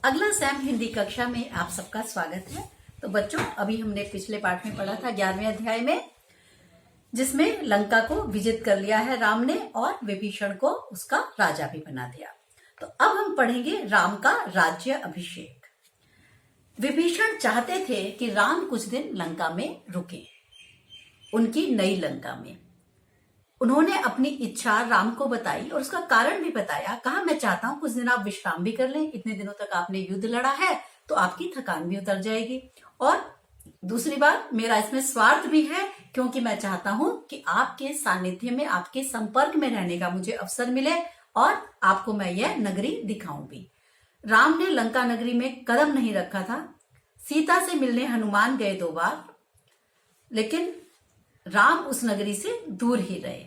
अगला सैम हिंदी कक्षा में आप सबका स्वागत है। तो बच्चों, अभी हमने पिछले पाठ में पढ़ा था 11वें अध्याय में, जिसमें लंका को विजित कर लिया है राम ने और विभीषण को उसका राजा भी बना दिया। तो अब हम पढ़ेंगे राम का राज्य अभिषेक। विभीषण चाहते थे कि राम कुछ दिन लंका में रुके, उनकी नई लंका में। उन्होंने अपनी इच्छा राम को बताई और उसका कारण भी बताया। कहा, मैं चाहता हूं कुछ दिन आप विश्राम भी कर लें, इतने दिनों तक आपने युद्ध लड़ा है तो आपकी थकान भी उतर जाएगी। और दूसरी बात, मेरा इसमें स्वार्थ भी है, क्योंकि मैं चाहता हूं कि आपके सानिध्य में, आपके संपर्क में रहने का मुझे अवसर मिले और आपको मैं यह नगरी दिखाऊं भी। राम ने लंका नगरी में कदम नहीं रखा था। सीता से मिलने हनुमान गए 2 बार, लेकिन राम उस नगरी से दूर ही रहे।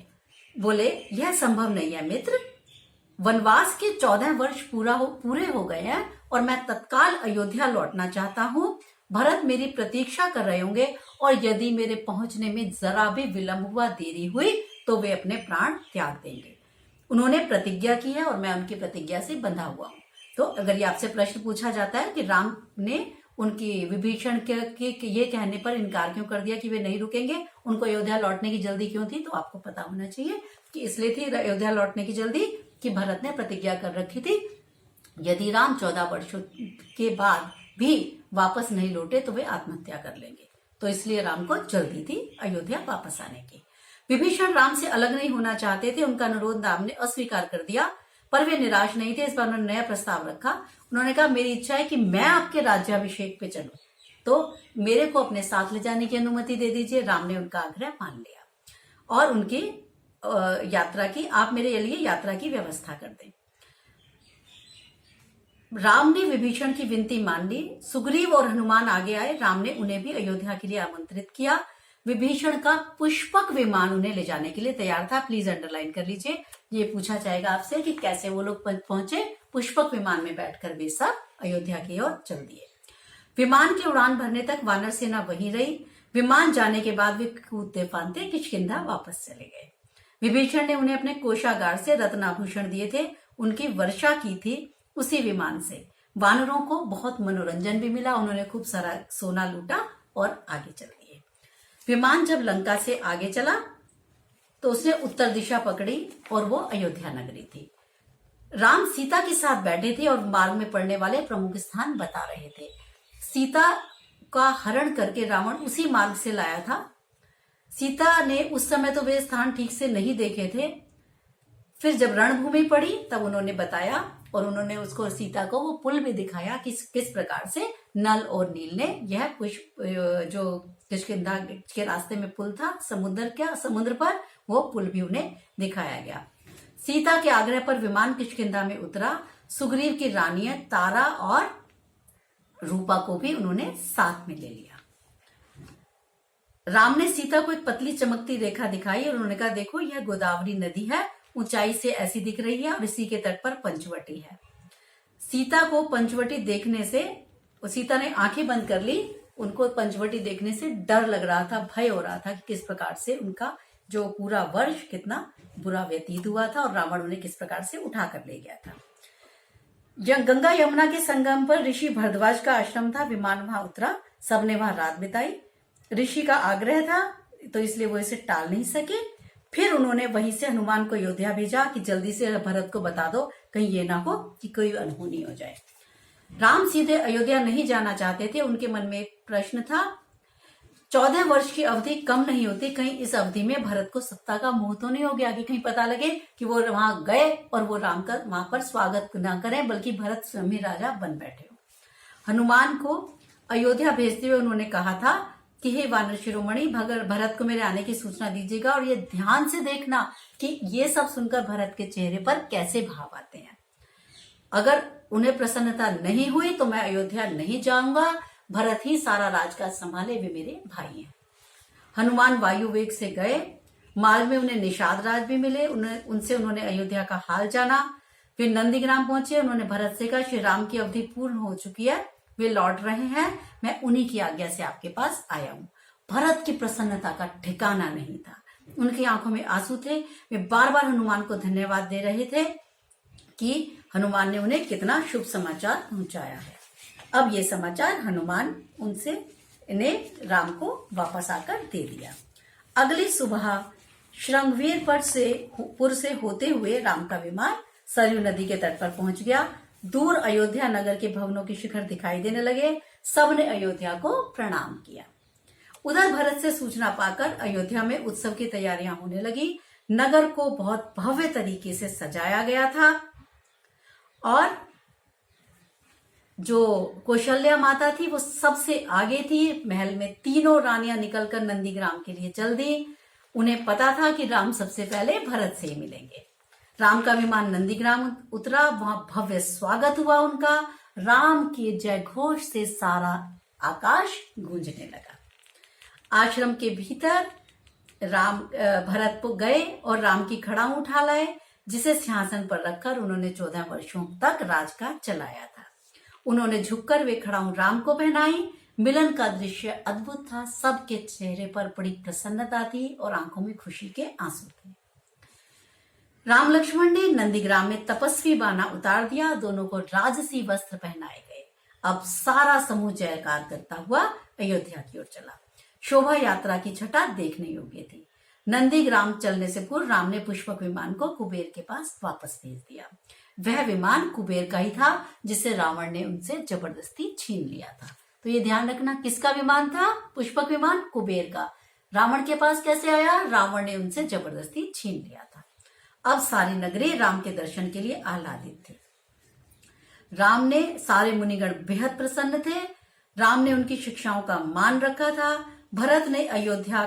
बोले, यह संभव नहीं है मित्र, वनवास के 14 वर्ष पूरे हो गए हैं और मैं तत्काल अयोध्या लौटना चाहता हूं। भरत मेरी प्रतीक्षा कर रहे होंगे और यदि मेरे पहुंचने में जरा भी विलंब हुआ, देरी हुई, तो वे अपने प्राण त्याग देंगे। उन्होंने प्रतिज्ञा की है और मैं उनकी प्रतिज्ञा से बंधा हुआ हूं। तो अगर ये आपसे प्रश्न पूछा जाता है कि राम ने उनकी विभीषण के ये कहने पर इनकार क्यों कर दिया कि वे नहीं रुकेंगे, उनको अयोध्या लौटने की जल्दी क्यों थी, तो आपको पता होना चाहिए कि इसलिए थी अयोध्या लौटने की जल्दी कि भरत ने प्रतिज्ञा कर रखी थी, यदि राम 14 वर्षों के बाद भी वापस नहीं लौटे तो वे आत्महत्या कर लेंगे। तो इसलिए राम को जल्दी थी अयोध्या वापस आने की। विभीषण राम से अलग नहीं होना चाहते थे। उनका अनुरोध राम ने अस्वीकार कर दिया, पर वे निराश नहीं थे। इस बार उन्होंने नया प्रस्ताव रखा। उन्होंने कहा, मेरी इच्छा है कि मैं आपके राज्याभिषेक पे चलूं, तो मेरे को अपने साथ ले जाने की अनुमति दे दीजिए। राम ने उनका आग्रह मान लिया और उनकी यात्रा की, आप मेरे लिए यात्रा की व्यवस्था कर दें। राम ने विभीषण की विनती मान ली। सुग्रीव और हनुमान आगे आए। राम ने उन्हें भी अयोध्या के लिए आमंत्रित किया। विभीषण का पुष्पक विमान उन्हें ले जाने के लिए तैयार था। प्लीज अंडरलाइन कर लीजिए, ये पूछा जाएगा आपसे कि कैसे वो लोग पहुंचे। पुष्पक विमान में बैठकर वे सब अयोध्या की ओर चल दिए। विमान की उड़ान भरने तक वानर सेना वहीं रही। विमान जाने के बाद वे कूदते फांदते किष्किंधा वापस चले गए। विभीषण ने उन्हें अपने कोषागार से रत्नाभूषण दिए थे, उनकी वर्षा की थी उसी विमान से। वानरों को बहुत मनोरंजन भी मिला, उन्होंने खूब सारा सोना लूटा और आगे चल दिए। विमान जब लंका से आगे चला तो उसने उत्तर दिशा पकड़ी और वो अयोध्या नगरी थी। राम सीता के साथ बैठे थे और मार्ग में पड़ने वाले प्रमुख स्थान बता रहे थे। सीता का हरण करके रावण उसी मार्ग से लाया था। सीता ने उस समय तो वे स्थान ठीक से नहीं देखे थे। फिर जब रणभूमि पड़ी तब उन्होंने बताया और उन्होंने उसको, सीता को वो पुल भी दिखाया कि किस प्रकार से नल और नील ने यह पुष्प जो किष्किंधा के रास्ते में पुल था समुद्र पर, वो पुल भी उन्हें दिखाया गया। सीता के आग्रह पर विमान किष्किंधा में उतरा। सुग्रीव की रानियां तारा और रूपा को भी उन्होंने साथ में ले लिया। राम ने सीता को एक पतली चमकती रेखा दिखाई और उन्होंने कहा, देखो यह गोदावरी नदी है, ऊंचाई से ऐसी दिख रही है और इसी के तट पर पंचवटी है। सीता को पंचवटी देखने से, सीता ने आंखें बंद कर ली। उनको पंचवटी देखने से डर लग रहा था, भय हो रहा था कि किस प्रकार से उनका जो पूरा वर्ष कितना बुरा व्यतीत हुआ था और रावण उन्हें किस प्रकार से उठा कर ले गया था। जब गंगा यमुना के संगम पर ऋषि भरद्वाज का आश्रम था, विमान वहां उतरा। सबने वहां रात बिताई। ऋषि का आग्रह था तो इसलिए वो इसे टाल नहीं सके। फिर उन्होंने वहीं से हनुमान को अयोध्या भेजा कि जल्दी से भरत को बता दो, कहीं ये ना हो कि कोई अनहोनी हो जाए। राम सीधे अयोध्या नहीं जाना चाहते थे। उनके मन में एक प्रश्न था, 14 वर्ष की अवधि कम नहीं होती, कहीं इस अवधि में भरत को सत्ता का मोह तो नहीं हो गया कि कहीं पता लगे कि वो वहां गए और वो राम का वहां पर स्वागत न करें, बल्कि भरत स्वयं ही राजा बन बैठे हो। हनुमान को अयोध्या भेजते हुए उन्होंने कहा था कि हे वानर शिरोमणि, भरत को मेरे आने की सूचना दीजिएगा और ये ध्यान से देखना कि ये सब सुनकर भरत के चेहरे पर कैसे भाव आते हैं। अगर उन्हें प्रसन्नता नहीं हुई तो मैं अयोध्या नहीं जाऊंगा। भरत ही सारा राजकाज संभाले, वे मेरे भाई हैं। हनुमान वायु वेग से गए। मार्ग में उन्हें निषाद राज भी मिले। उनसे उन्होंने अयोध्या का हाल जाना। फिर नंदीग्राम पहुंचे। उन्होंने भरत से कहा, श्री राम की अवधि पूर्ण हो चुकी है, वे लौट रहे हैं, मैं उन्हीं की आज्ञा से आपके पास आया हूं। भरत की प्रसन्नता का ठिकाना नहीं था। उनकी आंखों में आंसू थे। वे बार बार हनुमान को धन्यवाद दे रहे थे कि हनुमान ने उन्हें कितना शुभ समाचार पहुंचाया है। अब ये समाचार हनुमान ने राम को वापस आकर दे दिया। अगली सुबह श्रृंगवीरपुर से होते हुए राम का विमान सरयू नदी के तट पर पहुंच गया। दूर अयोध्या नगर के भवनों के शिखर दिखाई देने लगे। सबने अयोध्या को प्रणाम किया। उधर भरत से सूचना पाकर अयोध्या में उत्सव की तैयारियां होने लगी। नगर को बहुत भव्य तरीके से सजाया गया था और जो कौशल्या माता थी वो सबसे आगे थी। महल में तीनों रानियां निकलकर नंदीग्राम के लिए चल दी। उन्हें पता था कि राम सबसे पहले भरत से ही मिलेंगे। राम का विमान नंदीग्राम उतरा। वहां भव्य स्वागत हुआ उनका। राम के जय घोष से सारा आकाश गूंजने लगा। आश्रम के भीतर भरत गए और राम की खड़ाऊ उठा लाए, जिसे सिंहासन पर रखकर उन्होंने 14 वर्षों तक राजकाज चलाया था। उन्होंने झुककर वे खड़ाऊ राम को पहनाई। मिलन का दृश्य अद्भुत था। सबके चेहरे पर बड़ी प्रसन्नता थी और आंखों में खुशी के आंसू थे। राम लक्ष्मण ने नंदीग्राम में तपस्वी बाना उतार दिया। दोनों को राजसी वस्त्र पहनाए गए। अब सारा समूह जयकार करता हुआ अयोध्या की ओर चला। शोभा यात्रा की छटा देखने योग्य थी। नंदीग्राम चलने से पूर्व राम ने पुष्पक विमान को कुबेर के पास वापस भेज दिया। वह विमान कुबेर का ही था, जिसे रावण ने उनसे जबरदस्ती छीन लिया था। तो ये ध्यान रखना, किसका विमान था? पुष्पक विमान कुबेर का। रावण के पास कैसे आया? रावण ने उनसे जबरदस्ती छीन लिया था। अब सारी नगरी राम के दर्शन के लिए आह्लादित थी। राम ने सारे मुनिगण बेहद प्रसन्न थे। राम ने उनकी शिक्षाओं का मान रखा था। भरत ने अयोध्या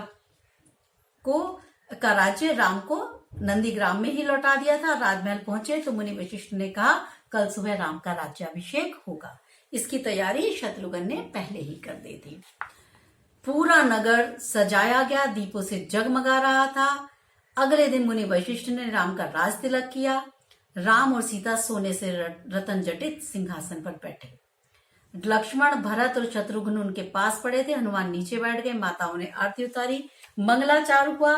का राज्य राम को नंदीग्राम में ही लौटा दिया था। राजमहल पहुंचे तो मुनि वशिष्ठ ने कहा, कल सुबह राम का राज्याभिषेक होगा। इसकी तैयारी शत्रुघ्न ने पहले ही कर दी थी। पूरा नगर सजाया गया, दीपों से जगमगा रहा था। अगले दिन मुनि वशिष्ठ ने राम का राज तिलक किया। राम और सीता सोने से रतन जटित सिंहासन पर बैठे। लक्ष्मण, भरत और शत्रुघ्न उनके पास पड़े थे। हनुमान नीचे बैठ गए। माताओं ने आरती उतारी। मंगलाचार हुआ।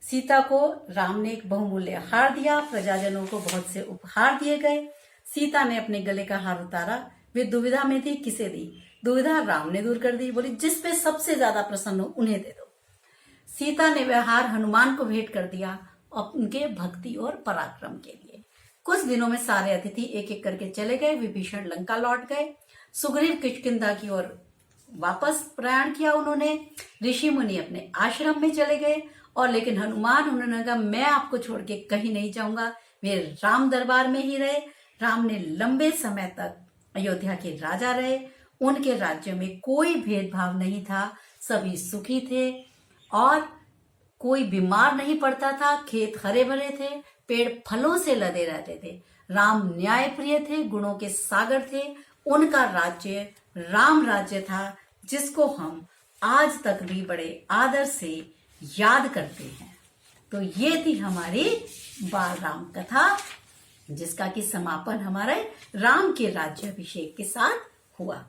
सीता को राम ने एक बहुमूल्य हार दिया। प्रजाजनों को बहुत से उपहार दिए गए। सीता ने अपने गले का हार उतारा। वे दुविधा में थी, किसे दी? दुविधा राम ने दूर कर दी। बोली, जिस पे सबसे ज्यादा प्रसन्न हो उन्हें दे दो। सीता ने वह हार हनुमान को भेंट कर दिया, उनके भक्ति और पराक्रम के लिए। कुछ दिनों में सारे अतिथि एक एक करके चले गए। विभीषण लंका लौट गए। सुग्रीव किष्किंधा की ओर वापस प्रयाण किया उन्होंने। ऋषि मुनि अपने आश्रम में चले गए और लेकिन हनुमान, उन्होंने कहा, मैं आपको छोड़ के कहीं नहीं जाऊंगा। वे राम दरबार में ही रहे। राम ने लंबे समय तक अयोध्या के राजा रहे। उनके राज्य में कोई भेदभाव नहीं था। सभी सुखी थे और कोई बीमार नहीं पड़ता था। खेत हरे भरे थे, पेड़ फलों से लदे रहते थे। राम न्यायप्रिय थे, गुणों के सागर थे। उनका राज्य राम राज्य था, जिसको हम आज तक भी बड़े आदर से याद करते हैं। तो ये थी हमारी बाल राम कथा, जिसका कि समापन हमारे राम के राज्याभिषेक के साथ हुआ।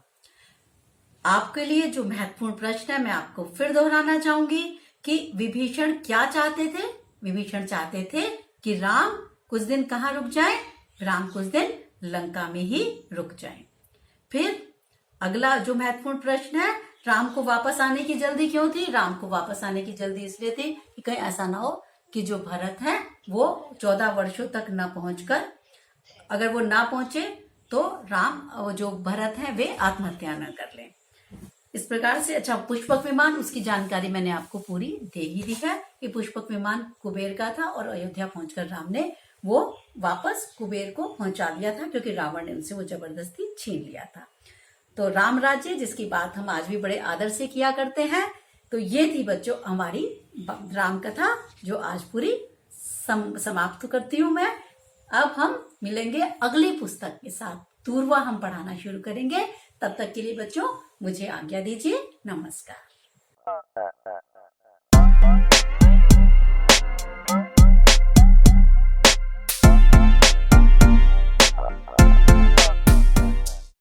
आपके लिए जो महत्वपूर्ण प्रश्न है मैं आपको फिर दोहराना चाहूंगी कि विभीषण क्या चाहते थे? विभीषण चाहते थे कि राम कुछ दिन कहाँ रुक जाए? राम कुछ दिन लंका में ही रुक जाए। फिर अगला जो महत्वपूर्ण प्रश्न है, राम को वापस आने की जल्दी क्यों थी? राम को वापस आने की जल्दी इसलिए थी कि कहीं ऐसा ना हो कि जो भरत है वो 14 वर्षों तक न पहुंचकर, अगर वो ना पहुंचे तो राम जो भरत है वे आत्महत्या न कर लें। इस प्रकार से अच्छा, पुष्पक विमान, उसकी जानकारी मैंने आपको पूरी दे ही दी है कि पुष्पक विमान कुबेर का था और अयोध्या पहुंचकर राम ने वो वापस कुबेर को पहुंचा दिया था, क्योंकि रावण ने उनसे वो जबरदस्ती छीन लिया था। तो राम राज्य, जिसकी बात हम आज भी बड़े आदर से किया करते हैं। तो ये थी बच्चों हमारी राम कथा, जो आज पूरी समाप्त करती हूँ मैं। अब हम मिलेंगे अगली पुस्तक के साथ। दूर्वा हम पढ़ाना शुरू करेंगे। तब तक के लिए बच्चों मुझे आज्ञा दीजिए। नमस्कार।